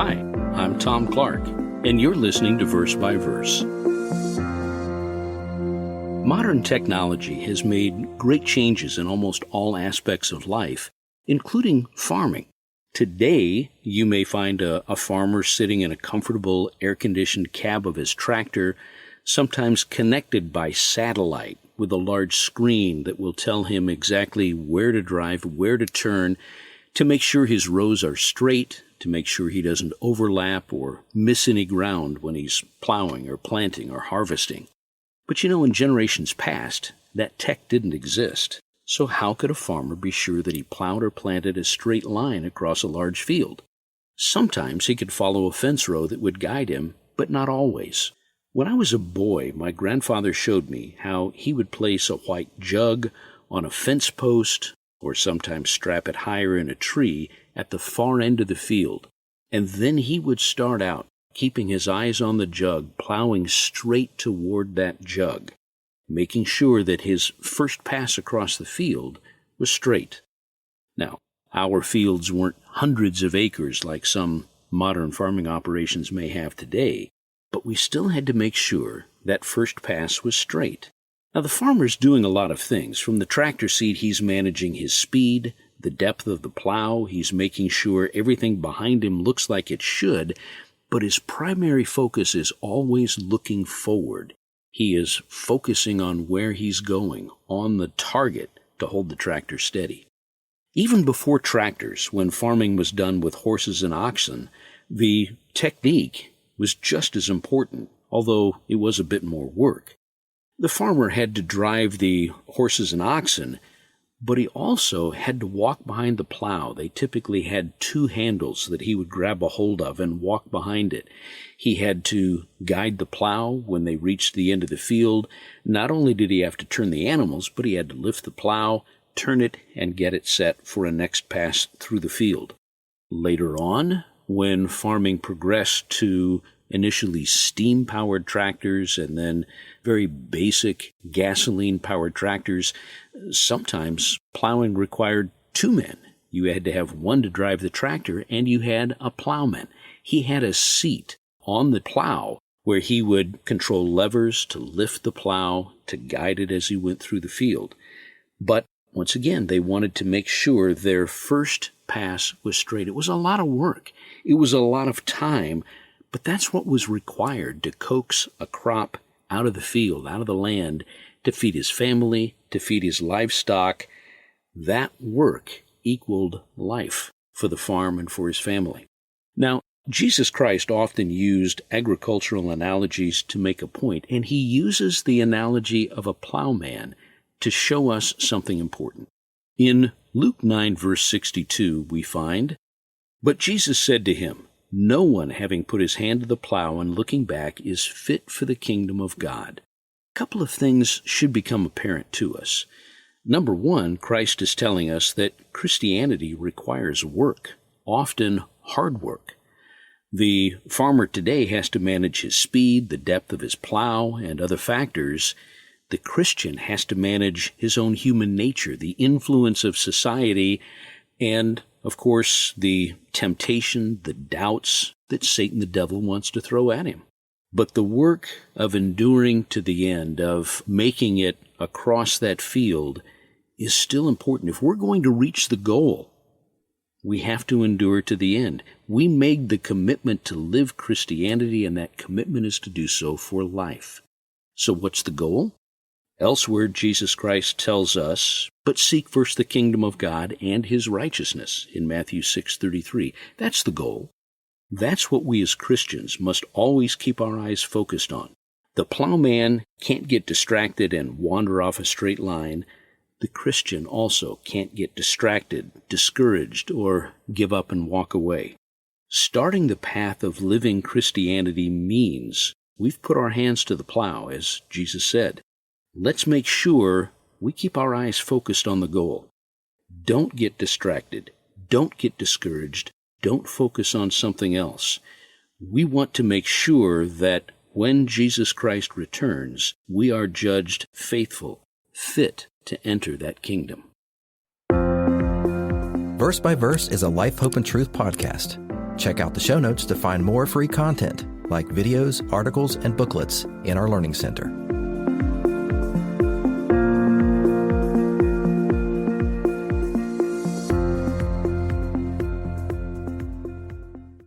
Hi, I'm Tom Clark, and you're listening to Verse by Verse. Modern technology has made great changes in almost all aspects of life, including farming. Today, you may find a farmer sitting in a comfortable, air-conditioned cab of his tractor, sometimes connected by satellite with a large screen that will tell him exactly where to drive, where to turn, to make sure his rows are straight, to make sure he doesn't overlap or miss any ground when he's plowing or planting or harvesting. But in generations past, that tech didn't exist. So how could a farmer be sure that he plowed or planted a straight line across a large field? Sometimes he could follow a fence row that would guide him, but not always. When I was a boy, my grandfather showed me how he would place a white jug on a fence post, or sometimes strap it higher in a tree at the far end of the field. And then he would start out, keeping his eyes on the jug, plowing straight toward that jug, making sure that his first pass across the field was straight. Now, our fields weren't hundreds of acres like some modern farming operations may have today, but we still had to make sure that first pass was straight. Now, the farmer's doing a lot of things. From the tractor seat, he's managing his speed, the depth of the plow, he's making sure everything behind him looks like it should, but his primary focus is always looking forward. He is focusing on where he's going, on the target to hold the tractor steady. Even before tractors, when farming was done with horses and oxen, the technique was just as important, although it was a bit more work. The farmer had to drive the horses and oxen, but he also had to walk behind the plow. They typically had two handles that he would grab a hold of and walk behind it. He had to guide the plow when they reached the end of the field. Not only did he have to turn the animals, but he had to lift the plow, turn it, and get it set for a next pass through the field. Later on, when farming progressed to initially steam-powered tractors and then very basic gasoline-powered tractors, sometimes plowing required two men. You had to have one to drive the tractor, and you had a plowman. He had a seat on the plow where he would control levers to lift the plow, to guide it as he went through the field. But once again, they wanted to make sure their first pass was straight. It was a lot of work. It was a lot of time, but that's what was required to coax a crop out of the field, out of the land, to feed his family, to feed his livestock. That work equaled life for the farm and for his family. Now, Jesus Christ often used agricultural analogies to make a point, and he uses the analogy of a plowman to show us something important. In Luke 9, verse 62, we find, "But Jesus said to him, 'No one having put his hand to the plow and looking back is fit for the kingdom of God.'" A couple of things should become apparent to us. Number one, Christ is telling us that Christianity requires work, often hard work. The farmer today has to manage his speed, the depth of his plow, and other factors. The Christian has to manage his own human nature, the influence of society, and, of course, the temptation, the doubts that Satan the devil wants to throw at him. But the work of enduring to the end, of making it across that field, is still important. If we're going to reach the goal, we have to endure to the end. We made the commitment to live Christianity, and that commitment is to do so for life. So what's the goal? Elsewhere, Jesus Christ tells us, "But seek first the kingdom of God and his righteousness," in Matthew 6:33. That's the goal. That's what we as Christians must always keep our eyes focused on. The plowman can't get distracted and wander off a straight line. The Christian also can't get distracted, discouraged, or give up and walk away. Starting the path of living Christianity means we've put our hands to the plow, as Jesus said. Let's make sure we keep our eyes focused on the goal. Don't get distracted. Don't get discouraged. Don't focus on something else. We want to make sure that when Jesus Christ returns, we are judged faithful, fit to enter that kingdom. Verse by Verse is a Life, Hope, and Truth podcast. Check out the show notes to find more free content like videos, articles, and booklets in our Learning Center.